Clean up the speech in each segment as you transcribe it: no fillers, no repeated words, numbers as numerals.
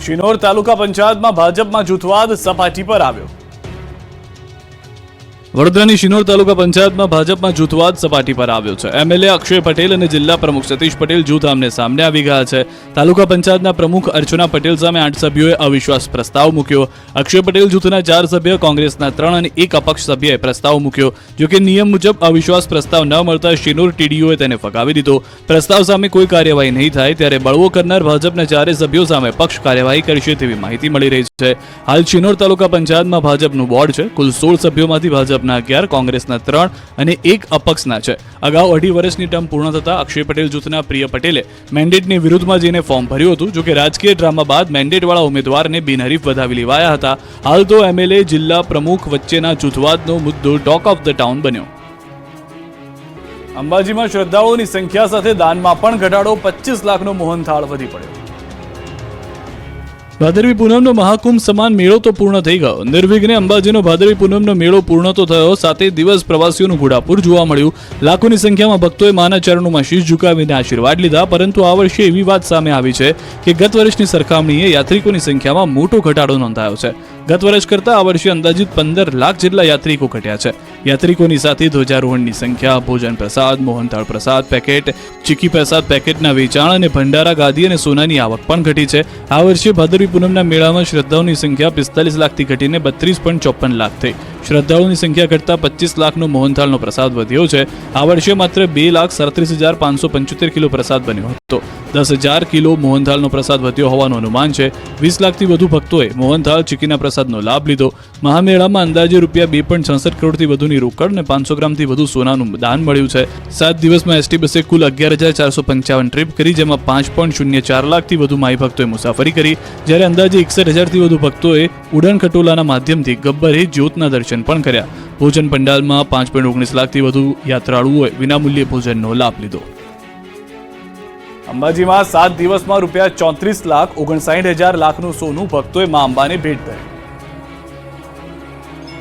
શિનોર તાલુકા પંચાયતમાં ભાજપમાં જૂથવાદ સપાટી પર આવ્યો। વડોદરાની શિનોર તાલુકા પંચાયતમાં ભાજપમાં જૂથવાદ સપાટી પર આવ્યો છે। એમએલએ અક્ષય પટેલ અને જિલ્લા પ્રમુખ સતીશ પટેલ જૂથ આમને સામને આવી ગયા છે। તાલુકા પંચાયતના પ્રમુખ અર્ચના પટેલ સામે 8 સભ્યોએ અવિશ્વાસ પ્રસ્તાવ મૂક્યો। અક્ષય પટેલ જૂથના 4 સભ્ય, કોંગ્રેસના 3 અને 1 અપક્ષ સભ્યએ પ્રસ્તાવ મૂક્યો। જોકે નિયમ મુજબ અવિશ્વાસ પ્રસ્તાવ ન મળતા શિનોર ટીડીઓએ તેને ફગાવી દીધો। પ્રસ્તાવ સામે કોઈ કાર્યવાહી નહીં થાય ત્યારે બળવો કરનાર ભાજપના 4 સભ્યો સામે પક્ષ કાર્યવાહી કરશે તેવી માહિતી મળી રહી છે। હાલ શિનોર તાલુકા પંચાયતમાં ભાજપનું બોર્ડ છે। કુલ 16 સભ્યોમાંથી ભાજપ 11, કોંગ્રેસના 3 અને 1 અપક્ષના છે। અગાઉ 2.5 વર્ષની ટર્મ પૂર્ણ થતા અક્ષય પટેલ જૂથના પ્રિય પટેલે મેન્ડેટની વિરુદ્ધમાં જઈને ફોર્મ ભર્યું હતું। જોકે રાજકીય ડ્રામા બાદ મેન્ડેટવાળા ઉમેદવારને બિનહરીફ વધાવી લેવાયા હતા। હાલ તો એમએલએ જિલ્લા પ્રમુખ વચ્ચેના જૂથવાદનો મુદ્દો ટોક ઓફ ધ ટાઉન બન્યો। અંબાજીમાં શ્રદ્ધાળુઓની સંખ્યા સાથે દાનમાં પણ ઘટાડો, 25 લાખનો મોહનથાળ વધી પડ્યો। ભાદરવી પૂનમનો મહાકુંભ સમાન મેળો તો પૂર્ણ થઈ ગયો। નિર્વિઘ્ને અંબાજીનો ભાદરવી પૂનમનો મેળો પૂર્ણ તો થયો, સાથે દિવસ પ્રવાસીઓનું ઘોડાપુર જોવા મળ્યું। લાખોની સંખ્યામાં ભક્તોએ માના ચરણોમાં શીશ ઝુકાવીને આશીર્વાદ લીધા। પરંતુ આ વર્ષે એવી વાત સામે આવી છે કે ગત વર્ષની સરખામણીએ યાત્રિકોની સંખ્યામાં મોટો ઘટાડો નોંધાયો છે। ગત વર્ષ કરતાં આ વર્ષે અંદાજિત 15 લાખ જેટલા યાત્રિકો ઘટ્યા છે। યાત્રિકોની સાથે ધ્વજારોહણની સંખ્યા, ભોજન પ્રસાદ, મોહનથાળ પ્રસાદ પેકેટ, ચીકી પ્રસાદ પેકેટના વેચાણ અને ભંડારા ગાદી અને સોનાની આવક પણ ઘટી છે। આ વર્ષે ભાદરવી પૂનમના મેળામાં શ્રદ્ધાળુઓની સંખ્યા 45 લાખથી ઘટીને 32.54 લાખ થઈ। શ્રદ્ધાળુઓની સંખ્યા ઘટતા 25 લાખનો મોહનથાળનો પ્રસાદ વધ્યો છે। આ વર્ષે માત્ર 2,37,575 કિલો પ્રસાદ બન્યો હતો। 10,000 કિલો મોહનથાળનો પ્રસાદ વધ્યો હોવાનું અનુમાન છે। 20 લાખથી વધુ ભક્તોએ મોહનથાળ, ચીકીના પ્રસાદનો લાભ લીધો। મહામેળામાં અંદાજે ₹2.66 કરોડથી વધુની રોકડ અને 500 ગ્રામથી વધુ સોનાનું દાન મળ્યું છે। 7 દિવસમાં એસટી બસે કુલ 11,455 ટ્રીપ કરી, જેમાં 5.04 લાખથી વધુ માઈ ભક્તોએ મુસાફરી કરી, જ્યારે અંદાજે 61,000થી વધુ ભક્તોએ ઉડાન ખટોલાના માધ્યમથી ગબ્બરે જ્યોતના દર્શન પણ કર્યા। ભોજન પંડાલમાં 5.19 લાખથી વધુ યાત્રાળુઓએ વિનામૂલ્યે ભોજનનો લાભ લીધો। અંબાજીમાં 7 દિવસમાં ₹34,59,000 લાખનું સોનું ભક્તોએ મા અંબાને ભેટ ધર્યું।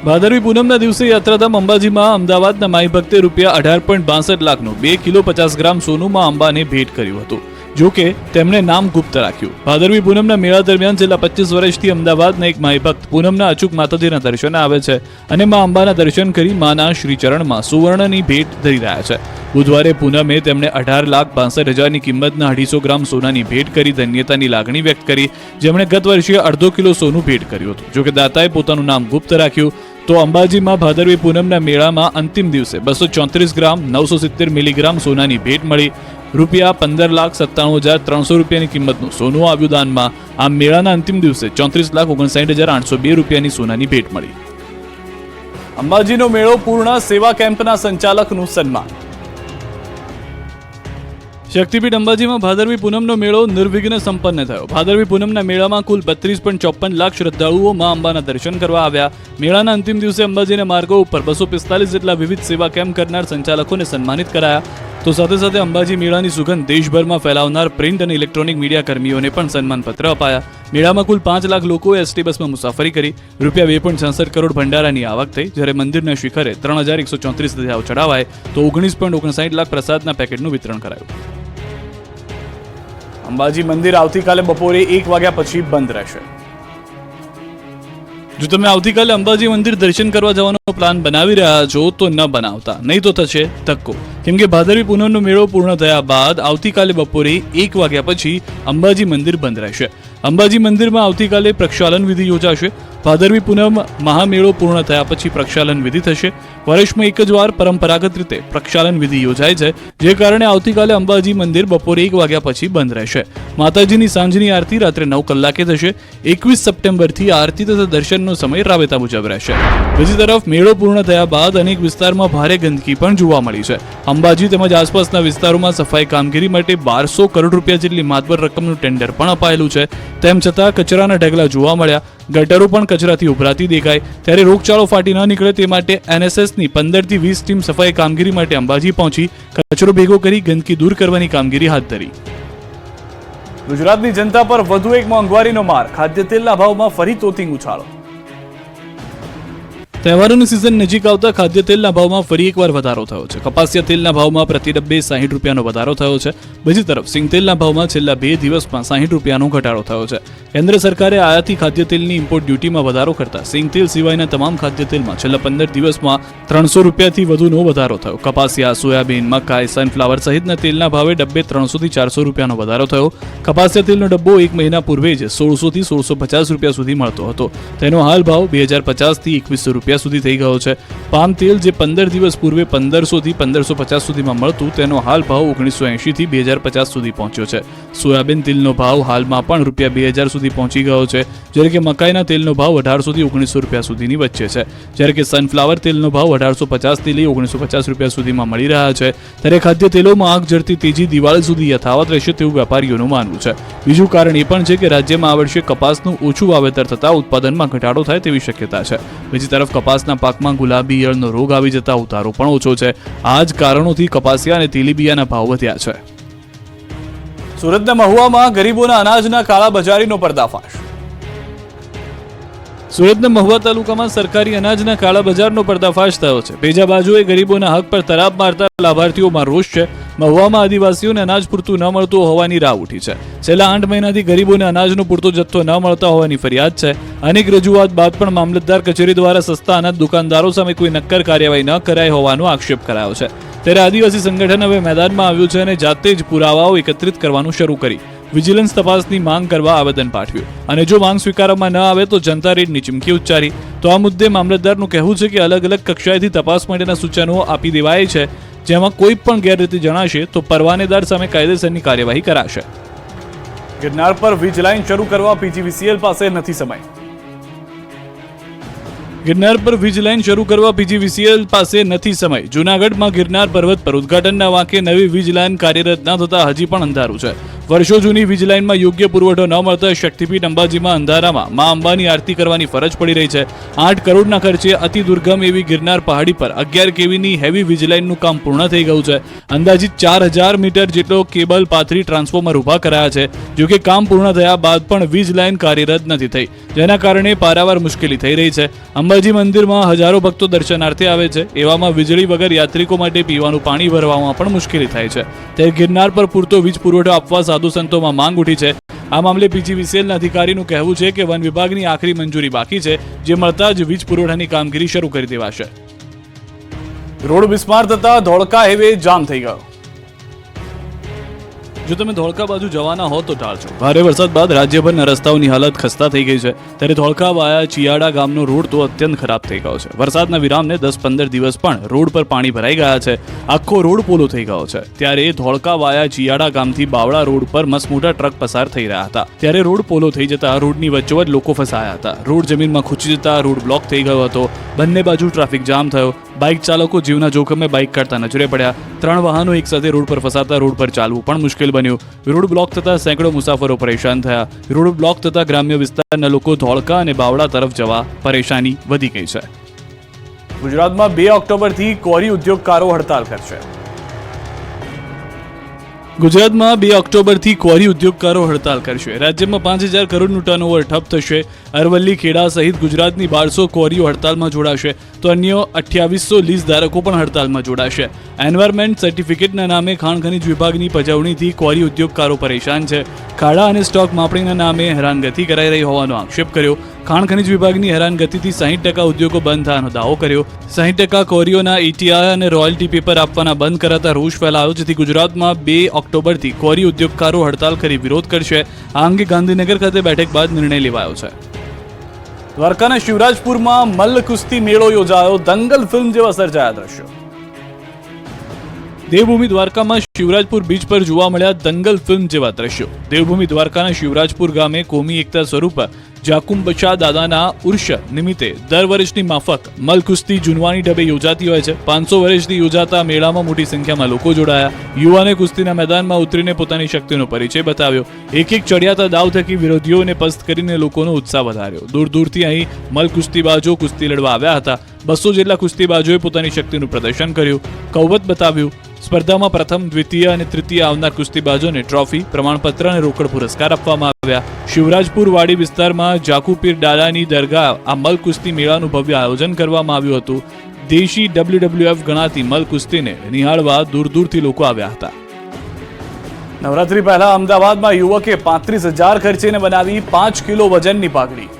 ભાદરવી પૂનમના દિવસે યાત્રાધામ અંબાજીમાં અમદાવાદના માઈ ભક્તે ₹18.62 લાખનું 2 કિલો 50 ગ્રામ સોનું મા અંબાને ભેટ કર્યું હતું। જો કે તેમણે નામ ગુપ્ત રાખ્યું। ભાદરવી પૂનમના મેળા દરમિયાન છેલ્લા 25 વર્ષથી અમદાવાદના એક માઈ ભક્ત પૂનમના અચૂક માતાજીના દર્શને આવે છે અને મા અંબાના દર્શન કરી માના શ્રીચરણમાં સુવર્ણની ભેટ ધરી રહ્યા છે। બુધવારે પૂનમે તેમણે 18,62,000ની કિંમતના 250 ગ્રામ સોનાની ભેટ કરી ધન્યતાની લાગણી વ્યક્ત કરી, જેમણે ગત વર્ષે અડધો કિલો સોનું ભેટ કર્યું હતું। જોકે દાતાએ પોતાનું નામ ગુપ્ત રાખ્યું। તો અંબાજીમાં ભાદરવી પૂનમના મેળામાં અંતિમ દિવસે 234 ગ્રામ 970 મિલીગ્રામ સોનાની ભેટ મળી। ₹15,97,300ની કિંમતનું સોનું આવ્યું દાનમાં। આ મેળાના અંતિમ દિવસે 34,59,802 રૂપિયાની સોનાની ભેટ મળી। અંબાજીનો મેળો પૂર્ણ, સેવા કેમ્પના સંચાલકનું સન્માન। શક્તિપીઠ અંબાજીમાં ભાદરવી પૂનમનો મેળો નિર્વિઘ્ને સંપન્ન થયો। ભાદરવી પૂનમના મેળામાં કુલ 32.54 લાખ શ્રદ્ધાળુઓ મા અંબાના દર્શન કરવા આવ્યા। મેળાના અંતિમ દિવસે અંબાજીના માર્ગો ઉપર 245 જેટલા વિવિધ સેવા કેમ્પ કરનાર સંચાલકોને સન્માનિત કરાયા। તો સાથે સાથે અંબાજી મેળાની સુગંધ દેશભરમાં ફેલાવનાર પ્રિન્ટ અને ઇલેક્ટ્રોનિક મીડિયા કર્મીઓને પણ સન્માનપત્ર અપાયા। મેળામાં કુલ 5 લાખ લોકોએ એસટી બસમાં મુસાફરી કરી। ₹2.66 કરોડ ભંડારાની આવક થઈ, જ્યારે મંદિરના શિખરે 3,134 ધજાઓ ચડાવાય તો 19.59 લાખ પ્રસાદના પેકેટનું વિતરણ કરાયું। અંબાજી મંદિર આવતીકાલે બપોરે 1 વાગ્યા પછી બંધ રહેશે। જો તમે આવતીકાલે અંબાજી મંદિર દર્શન કરવા જવાનો પ્લાન બનાવી રહ્યા છો તો ન બનાવતા, નહીં તો થશે ધક્કો। કેમ કે ભાદરવી પૂનમનો મેળો પૂર્ણ થયા બાદ આવતીકાલે બપોરે 1 વાગ્યા પછી અંબાજી મંદિર બંધ રહેશે। અંબાજી મંદિરમાં આવતીકાલે પ્રક્ષાલન વિધિ યોજાશે। ભાદરવી પૂનમ મહામેળો પૂર્ણ થયા પછી પ્રક્ષાલન વિધિ થશે। વર્ષમાં એક જ વાર પરંપરાગત રીતે પ્રક્ષાલન વિધિ યોજાય છે, જે કારણે આવતીકાલે અંબાજી મંદિર બપોરે 1 વાગ્યા પછી બંધ રહેશે। માતાજીની સાંજની આરતી રાત્રે 9 કલાકે થશે। 21 સપ્ટેમ્બરથી આરતી તથા દર્શનનો સમય રાબેતા મુજબ રહેશે। બીજી તરફ મેળો પૂર્ણ થયા બાદ અનેક વિસ્તારમાં ભારે ગંદકી પણ જોવા મળી છે। અંબાજી તેમજ આસપાસના વિસ્તારોમાં સફાઈ કામગીરી માટે 1200 કરોડ રૂપિયા જેટલી માતબર રકમનું ટેન્ડર પણ અપાયેલું છે। તેમ છતાં કચરાના ઢગલા જોવા મળ્યા। ગટરો પણ કચરાથી ઉભરાતી દેખાય। ત્યારે રોગચાળો ફાટી ન નીકળે તે માટે એનએસએસની 15 થી 20 ટીમ સફાઈ કામગીરી માટે અંબાજી પહોંચી કચરો ભેગો કરી ગંદકી દૂર કરવાની કામગીરી હાથ ધરી। ગુજરાતની જનતા પર વધુ એક મોંઘવારીનો માર, ખાદ્ય તેલના ભાવમાં ફરી તોતિંગ ઉછાળો। તહેવારોની સિઝન નજીક આવતા ખાદ્ય તેલના ભાવમાં ફરી એકવાર વધારો થયો છે. કપાસિયા તેલના ભાવમાં પ્રતિ ડબ્બે 60 રૂપિયાનો વધારો થયો છે. બીજી તરફ સિંગ તેલના ભાવમાં છેલ્લા 2 દિવસમાં 60 રૂપિયાનો ઘટાડો થયો છે. કેન્દ્ર સરકારે આયાતી ખાદ્ય તેલની ઇમ્પોર્ટ ડ્યુટીમાં વધારો કરતા સિંગ તેલ સિવાયના તમામ ખાદ્ય તેલમાં છેલ્લા 15 દિવસમાં 300 રૂપિયાથી વધુનો વધારો થયો. કપાસિયા, સોયાબીન, મકાઈ, સનફ્લાવર સહિતના તેલના ભાવે ડબ્બે 300 થી 400 રૂપિયાનો વધારો થયો. કપાસિયા તેલનો ડબ્બો 1 મહિના પૂર્વે જ 1600 થી 1650 રૂપિયા સુધી મળતો હતો. તેનો હાલ ભાવ 2050 થી 2100 રૂપિયા સુધી થઈ ગયો છે. પામ તેલ જે 15 દિવસ પૂર્વે 1500 થી 1550 સુધીમાં મળતું તેનો હાલ ભાવ 1980 થી 2050 સુધી પહોંચ્યો છે. સોયાબીન તેલનો ભાવ હાલમાં પણ રૂપિયા 2000 સુધી પહોંચી ગયો છે, જ્યારે કે મકાઈના તેલનો ભાવ 1800 થી 1900 રૂપિયા સુધીની વચ્ચે છે. જ્યારે કે સનફ્લાવર તેલનો ભાવ 1850 થી લઈ 1950 રૂપિયા સુધીમાં મળી રહ્યા છે. ત્યારે ખાદ્ય તેલોમાં આગ ઝરતી તેજી દિવાળી સુધી યથાવત રહેશે તેવું વેપારીઓનું માનવું છે. બીજું કારણ એ પણ છે કે રાજ્યમાં આ વર્ષે કપાસનું ઓછું વાવેતર થતાં ઉત્પાદનમાં ઘટાડો થાય તેવી શક્યતા છે. બીજી તરફ કપાસના પાકમાં ગુલાબી ઈયળનો રોગ આવી જતા ઉતારો પણ ઓછો છે. આ જ કારણોથી કપાસિયા અને તેલીબિયાના ભાવ વધ્યા છે. સુરતના મહુવામાં ગરીબોના અનાજના કાળાબજારીનો પર્દાફાશ. સુરતના મહુવા તાલુકામાં સરકારી અનાજના કાળા બજારનો પર્દાફાશ થયો છે. બીજા બાજુએ ગરીબોના હક પર તરાપ મારતા લાભાર્થીઓમાં રોષ છે. મહુવામાં આદિવાસીઓને અનાજ પૂરતું ન મળતું હોવાની રાવ ઉઠી છે. છેલ્લા 8 મહિનાથી ગરીબોને અનાજનો પૂરતો જથ્થો ન મળતા હોવાની ફરિયાદ છે. અનેક રજૂઆત બાદ પણ મામલતદાર કચેરી દ્વારા સસ્તા અનાજ દુકાનદારો સામે કોઈ નક્કર કાર્યવાહી ન કરાઈ હોવાનો આક્ષેપ કરાયો છે. ત્યારે આદિવાસી સંગઠન હવે મેદાનમાં આવ્યું છે અને જાતે જ પુરાવાઓ એકત્રિત કરવાનું શરૂ કરી વિજિલન્સ તપાસની માંગ કરવા આવેદન પાઠવ્યું. અને જો માંગ સ્વીકારવામાં ન આવે તો જનતા રેડની ચીમકી ઉચ્ચારી. તો આ મુદ્દે મામલતદારનું કહેવું છે કે અલગ અલગ કક્ષાએથી તપાસ માટેના સૂચનો આપી દેવાય છે, જેમાં કોઈ પણ ગેરરીતિ જણાશે તો પરવાનેદાર સામે કાયદેસરની કાર્યવાહી કરાશે. ગિરનાર પર વીજ લાઇન શરૂ કરવા પીજીવીસીએલ પાસે નથી સમય. ગિરનાર પર વીજ લાઇન શરૂ કરવા પીજીવીસીએલ પાસે નથી સમય. જૂનાગઢમાં ગિરનાર પર્વત પર ઉદ્ઘાટનના વાંકે નવી વીજ લાઇન કાર્યરત ન થતા હજી પણ અંધારું છે. વર્ષો જૂની વીજ લાઇનમાં યોગ્ય પુરવઠો ન મળતા શક્તિપીઠ અંબાજીમાં અંધારામાં મા અંબાની આરતી કરવાની ફરજ પડી રહી છે. 8 કરોડના ખર્ચે અતિ દુર્ગમ એવી ગિરનાર પહાડી પર 11 કેવીની હેવી વીજ લાઇનનું કામ પૂર્ણ થઈ ગયું છે. અંદાજિત 4000 મીટર જેટલો કેબલ પાથરી ટ્રાન્સફોર્મર ઊભા કરાયા છે. જોકે કામ પૂર્ણ થયા બાદ પણ વીજ લાઇન કાર્યરત નથી થઈ, જેના કારણે પારાવાર મુશ્કેલી થઈ રહી છે. અંબાજી મંદિરમાં હજારો ભક્તો દર્શનાર્થે આવે છે. એવામાં વીજળી વગર યાત્રિકો માટે પીવાનું પાણી ભરવામાં પણ મુશ્કેલી થાય છે. ત્યારે ગિરનાર પર પૂરતો વીજ પુરવઠો આપવા સાધુ સંતોમાં માંગ ઉઠી છે. આ મામલે પીજીવીસીએલના અધિકારીનું કહેવું છે કે વન વિભાગની આખરી મંજૂરી બાકી છે, જે મળતા જ વીજ પુરવઠાની કામગીરી શરૂ કરી દેવાશે. રોડ બિસ્માર થતા ધોળકા હાઈવે જામ થઈ ગયો. જો તમે ધોળકા બાજુ જવાના હો તો ટાળજો. ભારે વરસાદ બાદ રાજ્યભરના રસ્તાઓની હાલત ખસ્તા થઈ ગઈ છે. ત્યારે ધોળકા વાયા ચિયાડા ગામનો રોડ તો અત્યંત ખરાબ થઈ ગયો છે. વરસાદના વિરામને 10-15 દિવસ પણ રોડ પર પાણી ભરાઈ ગયા છે. આખો રોડ પોલો થઈ ગયો છે. ત્યારે ધોળકા વાયા ચિયાડા ગામથી બાવળા રોડ પર મસમોટા ટ્રક પસાર થઈ રહ્યા હતા. ત્યારે રોડ પોલો થઈ જતા રોડની વચ્ચોવચ લોકો ફસાયા હતા. રોડ જમીનમાં ખૂંચી જતા રોડ બ્લોક થઈ ગયો હતો. બંને બાજુ ટ્રાફિક જામ થયો. બાઇક ચાલકો જીવના જોખમે બાઇક કાઢતા નજરે પડ્યા. 3 વાહનો એકસાથે રોડ પર ફસાતા રોડ પર ચાલવું પણ મુશ્કેલ બન્યું. રોડ બ્લોક થતા સેંકડો મુસાફરો પરેશાન થયા. રોડ બ્લોક થતા ગ્રામ્ય વિસ્તારના લોકો ધોળકા અને બાવળા તરફ જવા પરેશાની વધી ગઈ છે. ગુજરાતમાં 2 ઓક્ટોબરથી કોરી ઉદ્યોગકારો હડતાલ કરશે. ગુજરાતમાં 2 ઓક્ટોબરથી કોરી ઉદ્યોગકારો હડતાલ કરશે. રાજ્યમાં 5000 કરોડનું ટર્નઓવર ઠપ થશે. અરવલ્લી, ખેડા સહિત ગુજરાતની 1200 કોરીઓ હડતાલમાં જોડાશે, તો અન્ય 2800 લીઝ ધારકો પણ હડતાલમાં જોડાશે. એન્વાયરમેન્ટ સર્ટિફિકેટના નામે ખાણ ખનીજ વિભાગની પજવણીથી કોરી ઉદ્યોગકારો પરેશાન છે. ખાડા અને સ્ટોક માપણીના નામે હેરાનગતિ કરાઈ રહી હોવાનો આક્ષેપ કર્યો. ખાણ ખનીજ વિભાગની હેરાનગતિથી 60% ઉદ્યોગો બંધ થવાનો દાવો કર્યો. 60% કોરીઓના ETI અને રોયલ્ટી પેપર આપવાના બંધ કરાતા રોષ ફેલાયો, જેથી ગુજરાતમાં 2 ઓક્ટોબરથી કોરી ઉદ્યોગકારો હડતાલ કરી વિરોધ કરશે. આ અંગે ગાંધીનગર ખાતે બેઠક બાદ નિર્ણય લેવાયો છે. દ્વારકાના શિવરાજપુરમાં મલ્લ કુસ્તી મેળો યોજાયો. દંગલ ફિલ્મ જેવા સર્જાયા દ્રશ્યો. દેવભૂમિ દ્વારકામાં શિવરાજપુર બીચ પર જોવા મળ્યા દંગલ ફિલ્મ જેવા દ્રશ્યો. દેવભૂમિ દ્વારકાના શિવરાજપુર ગામે કોમી એકતા સ્વરૂપ જાકુમ-બચા દાદાના ઉર્ષ નિમિત્તે દર વર્ષની માફક મલ્લ કુસ્તી જૂનવાણી ઢબે યોજાતી હોય છે. 500 વર્ષથી યોજાતા મેળામાં મોટી સંખ્યામાં લોકો જોડાયા. યુવાને કુસ્તીના મેદાનમાં ઉતરીને પોતાની શક્તિનો પરિચય બતાવ્યો. એક ચડિયાતા દાવ થકી વિરોધીઓને પસ્ત કરીને લોકોનો ઉત્સાહ વધાર્યો. દૂર દૂરથી અહીં મલ્લ કુસ્તીબાજો કુસ્તી લડવા આવ્યા હતા. 200 જેટલા કુસ્તીબાજોએ પોતાની શક્તિનું પ્રદર્શન કર્યું, કૌવત બતાવ્યું. સ્પર્ધામાં પ્રથમ, દ્વિતીય અને તૃતીય આવનાર કુસ્તીબાજોને ટ્રોફી, પ્રમાણપત્ર અને રોકડ પુરસ્કાર આપવામાં આવ્યા. શિવરાજપુર વાડી વિસ્તારમાં જાકુપીર ડાલાની દરગાહ આ મલ કુસ્તી મેળાનું ભવ્ય આયોજન કરવામાં આવ્યું હતું. દેશી WWF ગણાતી મલ કુસ્તીને નિહાળવા દૂર દૂરથી લોકો આવ્યા હતા. નવરાત્રી પહેલા અમદાવાદમાં યુવકે 35,000 ખર્ચીને બનાવી 5 કિલો વજનની પાઘડી.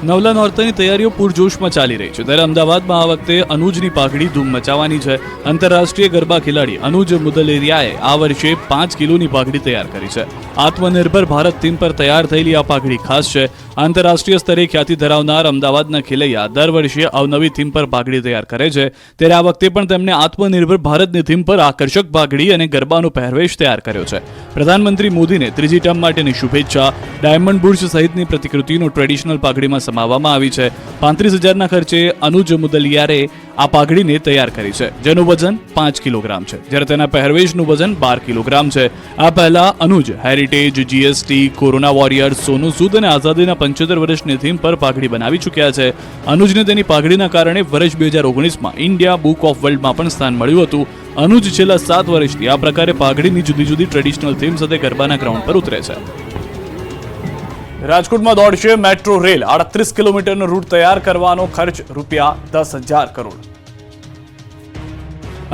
નવલા નોરતાની તૈયારીઓ પૂરજોશમાં ચાલી રહી છે, ત્યારે અમદાવાદમાં આ વખતે અનુજની પાઘડી ધૂમ મચાવવાની છે. આંતરરાષ્ટ્રીય ગરબા ખેલાડી અનુજ મુદલેરિયાએ આ વર્ષે 5 કિલોની પાઘડી તૈયાર કરી છે. આત્મનિર્ભર ભારત થીમ પર તૈયાર થયેલી આ પાઘડી ખાસ છે. આંતરરાષ્ટ્રીય સ્તરે ખ્યાતિ ધરાવનાર અમદાવાદના ખેલૈયા દર વર્ષે અવનવી થીમ પર પાઘડી તૈયાર કરે છે, ત્યારે આ વખતે પણ તેમણે આત્મનિર્ભર ભારતની થીમ પર આકર્ષક પાઘડી અને ગરબાનો પહેરવેશ તૈયાર કર્યો છે. પ્રધાનમંત્રી મોદીને ત્રીજી ટર્મ માટેની શુભેચ્છા. ડાયમંડ બુર્જ સહિતની પ્રતિકૃતિનો ટ્રેડિશનલ પાઘડીમાં સમાવવામાં આવી છે. 35,000ના ખર્ચે અનુજ મુદલિયારે આ પાઘડીને તૈયાર કરી છે, જેનું વજન 5 કિલોગ્રામ છે, જ્યારે તેના પહેરવેશનું વજન 12 કિલોગ્રામ છે. આ પહેલા અનુજ heritage, GST, corona warriors, Sonu Sood અને આઝાદીના 75 વર્ષની થીમ પર પાઘડી બનાવી ચૂક્યા છે. અનુજને તેની પાઘડીના કારણે વર્ષ 2019માં ઇન્ડિયા બુક ઓફ વર્લ્ડમાં પણ સ્થાન મળ્યું હતું. અનુજ છેલ્લા 7 વર્ષથી આ પ્રકારે પાઘડીની જુદી જુદી ટ્રેડિશનલ થીમ સાથે ગરબાના ગ્રાઉન્ડ પર ઉતરે છે. રાજકોટમાં દોડશે મેટ્રો રેલ. 38 કિલોમીટરનો રૂટ તૈયાર કરવાનો ખર્ચ ₹10,000 કરોડ.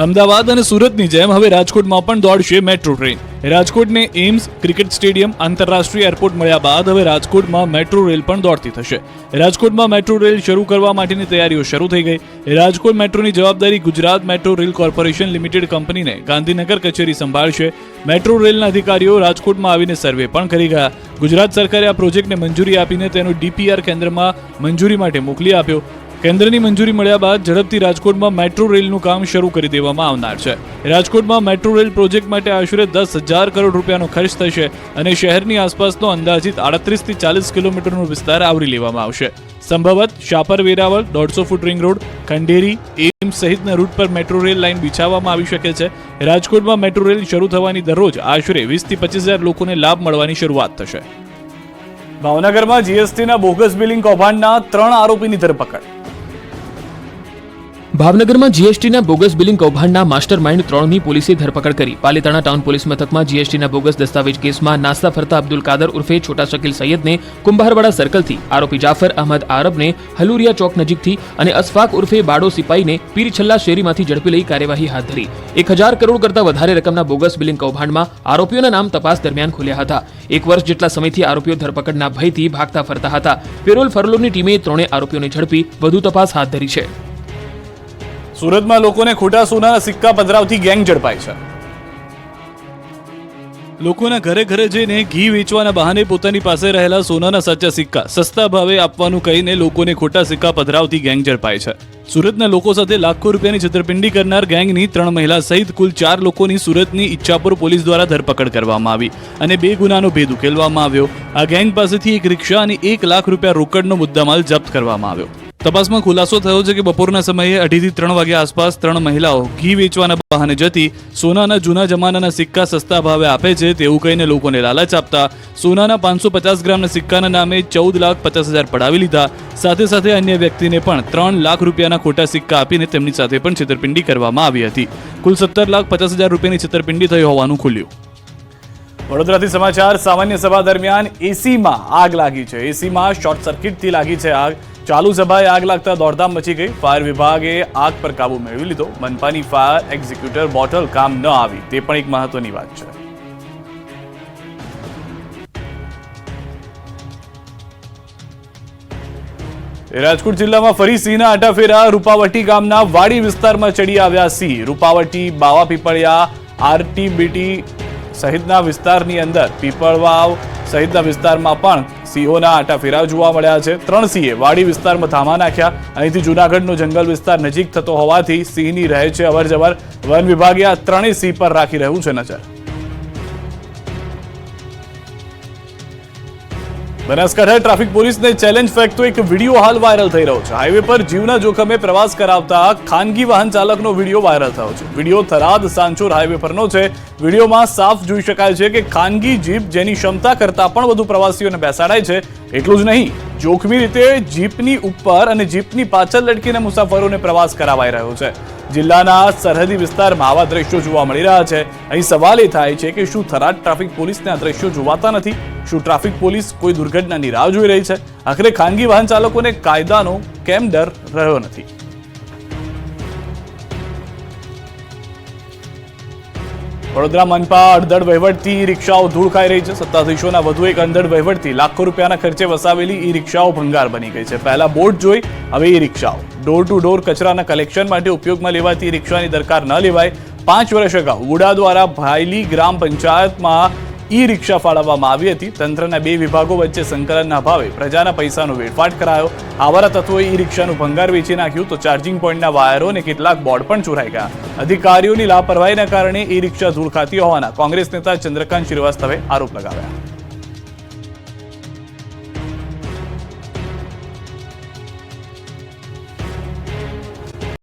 અમદાવાદ અને સુરતની જેમ હવે રાજકોટમાં પણ દોડશે મેટ્રો ટ્રેન. રાજકોટને એમ્સ ક્રિકેટ સ્ટેડિયમ, આંતરરાષ્ટ્રીય એરપોર્ટ મળ્યા બાદ હવે રાજકોટમાં મેટ્રો રેલ પણ દોડતી થશે. રાજકોટમાં મેટ્રો રેલ શરૂ કરવા માટેની તૈયારીઓ શરૂ થઈ ગઈ. રાજકોટ મેટ્રોની જવાબદારી Gujarat metro rail corporation limited કંપનીને ગાંધીનગર કચેરી સંભાળશે. મેટ્રો રેલના અધિકારીઓ રાજકોટમાં આવીને સર્વે પણ કરી ગયા. ગુજરાત સરકારે આ પ્રોજેક્ટને મંજૂરી આપીને તેનો DPR કેન્દ્રમાં મંજૂરી માટે મોકલી આપ્યો. કેન્દ્રની મંજૂરી મળ્યા બાદ ઝડપથી રાજકોટમાં મેટ્રો રેલનું કામ શરૂ કરી દેવામાં આવનાર છે. રાજકોટમાં મેટ્રો રેલ પ્રોજેક્ટ માટે આશરે 10,000 કરોડ રૂપિયાનો ખર્ચ થશે અને શહેરની આસપાસનો અંદાજિત 38 થી 40 કિલોમીટરનો વિસ્તાર આવરી લેવામાં આવશે. સંભવત Shapar Veraval, 150 foot ring road, Khanderi, AIIMS સહિતના રૂટ પર મેટ્રો રેલ લાઇન બિછાવવામાં આવી શકે છે. રાજકોટમાં મેટ્રો રેલ શરૂ થવાની દરરોજ આશરે 20 થી 25,000 લોકોને લાભ મળવાની શરૂઆત થશે. ભાવનગરમાં GSTના બોગસ બિલિંગ કૌભાંડના 3 આરોપીની ધરપકડ. ભાવનગરમાં GSTના બોગસ બિલિંગ કૌભાંડના માસ્ટર માઇન્ડ 3ની પોલીસે ધરપકડ કરી. પાલીતાણા ટાઉન પોલીસ મથકમાં GSTના બોગસ દસ્તાવેજ કેસમાં નાસ્તા ફરતા અબ્દુલ કાદર ઉર્ફે છોટા શકીલ સૈયદને કુંભારવાડા સર્કલથી, આરોપી જાફર અહમદ આરબને હલુરિયા ચોક નજીકથી અને અસફાક ઉર્ફે બાડો સિપાઈને પીરછલ્લા શેરીમાંથી ઝડપી લઈ કાર્યવાહી હાથ ધરી. 1,000 કરોડ કરતાં વધારે રકમના બોગસ બિલિંગ કૌભાંડમાં આરોપીઓના નામ તપાસ દરમિયાન ખુલ્યા હતા. 1 વર્ષ જેટલા સમયથી આરોપીઓ ધરપકડના ભયથી ભાગતા ફરતા હતા. પેરોલ ફરોલની ટીમે 3 આરોપીઓને ઝડપી વધુ તપાસ હાથ ધરી છે. સુરતમાં લોકોને ખોટા સોનાના સિક્કા પધરાવતી ગેંગ ઝડપાઈ છે. લોકોના ઘરે ઘરે જઈને ઘી વેચવાના બહાને પોતાની પાસે રહેલા સોનાના સાચા સિક્કા સસ્તા ભાવે આપવાનું કહીને લોકોને ખોટા સિક્કા પધરાવતી ગેંગ ઝડપાઈ છે. સુરતના લોકો સાથે લાખો રૂપિયાની છેતરપિંડી કરનાર ગેંગની 3 મહિલા સહિત કુલ 4 લોકોની સુરતની ઈચ્છાપુર પોલીસ દ્વારા ધરપકડ કરવામાં આવી અને 2 ગુનાનો ભેદ ઉકેલવામાં આવ્યો. આ ગેંગ પાસેથી એક રિક્ષા અને 1 લાખ રૂપિયા રોકડનો મુદ્દામાલ જપ્ત કરવામાં આવ્યો. તપાસમાં ખુલાસો થયો છે કે બપોરના સમયે 2:30 થી 3 વાગ્યા આસપાસ 3 મહિલાઓ ઘી વેચવાના બહાને જતી સોનાના જૂના જમાનાના સિક્કા સસ્તા ભાવે આપે છે તેવું કહીને લોકોને લાલચ આપતા સોનાના 550 ગ્રામના સિક્કાના નામે 14,50,000 પડાવી લીધા. સાથે સાથે અન્ય વ્યક્તિને પણ 3 લાખ રૂપિયાના ખોટા સિક્કા આપીને તેમની સાથે પણ છેતરપિંડી કરવામાં આવી હતી. કુલ 17,50,000 રૂપિયાની છેતરપિંડી થઈ હોવાનું ખુલ્યું. વડોદરાથી સમાચાર. સામાન્ય સભા દરમિયાન એસીમાં આગ લાગી છે. એસીમાં શોર્ટ સર્કિટથી લાગી છે આગ. ચાલુ સભાએ આગ લાગતા દોડધામ મચી ગઈ. ફાયર વિભાગે આગ પર કાબુ મેળવી લીધો. મનપાની ફાયર એક્ઝિક્યુટર બોટલ કામ ન આવી તે પણ એક મહત્વની વાત છે. રાજકોટ જિલ્લામાં ફરી સિંહના આટાફેરા. રૂપાવટી ગામના વાડી વિસ્તારમાં ચડી આવ્યા સિંહ. રૂપાવટી, બાવા પીપળિયા, RTBT સહિતના વિસ્તારની અંદર પીપળવાવ સહિતના વિસ્તારમાં પણ સિંહોના આટાફેરા જોવા મળ્યા છે. 3 સિંહે વાડી વિસ્તારમાં ધામા નાખ્યા. અહીંથી જૂનાગઢનો જંગલ વિસ્તાર નજીક થતો હોવાથી સિંહની રહે છે અવરજવર. વન વિભાગે આ 3 સિંહ પર રાખી રહ્યું છે નજર. બનાસકાંઠા ટ્રાફિક પોલીસને ચેલેન્જ ફેંકતો એક વિડીયો હાલ વાયરલ થઈ રહ્યો છે. હાઈવે પર જીવના જોખમે પ્રવાસ કરાવતા ખાનગી વાહન ચાલકનો વિડીયો વાયરલ થયો છે. વિડીયો થરાદ સાંચોર હાઈવે પરનો છે. વિડીયોમાં સાફ જોઈ શકાય છે કે ખાનગી જીપ જેની ક્ષમતા કરતાં પણ વધુ પ્રવાસીઓને બેસાડાય છે. એટલું જ નહીં, જોખમી રીતે જીપની ઉપર અને જીપની પાછળ લટકીને મુસાફરોને પ્રવાસ કરાવાઈ રહ્યો છે. જિલ્લાના સરહદી વિસ્તારમાં આવા દ્રશ્યો જોવા મળી રહ્યા છે. અહીં સવાલ એ થાય છે કે શું થરાદ ટ્રાફિક પોલીસને આ દ્રશ્યો જોવાતા નથી? શું ટ્રાફિક પોલીસ કોઈ દુર્ઘટનાની રાહ જોઈ રહી છે? આખરે ખાનગી વાહન ચાલકોને કાયદાનો કેમ ડર રહ્યો નથી? વડોદરા મનપા અડધડ વહીવટથી ઈ રિક્ષાઓ ધૂળ ખાઈ રહી છે. સત્તાધીશોના વધુ એક અંધડ વહીવટથી લાખો રૂપિયાના ખર્ચે વસાવેલી ઈ રિક્ષાઓ ભંગાર બની ગઈ છે. પહેલા બોર્ડ જોઈ, હવે ઈ રિક્ષાઓ. ડોર ટુ ડોર કચરાના કલેક્શન માટે ઉપયોગમાં લેવાતી ઈ રિક્ષાની દરકાર ન લેવાય. 5 વર્ષ અગાઉ વુડા દ્વારા ભાયલી ગ્રામ પંચાયતમાં ઈ રિક્ષા ફાળવવામાં આવી હતી. તંત્રના 2 વિભાગો વચ્ચે સંકલનના અભાવે પ્રજાના પૈસાનો વેડફાટ કરાયો. આવારા તત્વોએ ઈ રિક્ષાનું ભંગાર વેચી નાખ્યું તો ચાર્જિંગ પોઈન્ટના વાયરો અને કેટલાક બોર્ડ પણ ચોરાઈ ગયા. અધિકારીઓની લાપરવાહીના કારણે ઈ રિક્ષા ધૂળ ખાતી હોવાના કોંગ્રેસ નેતા ચંદ્રકાંત શ્રીવાસ્તવે આરોપ લગાવ્યા.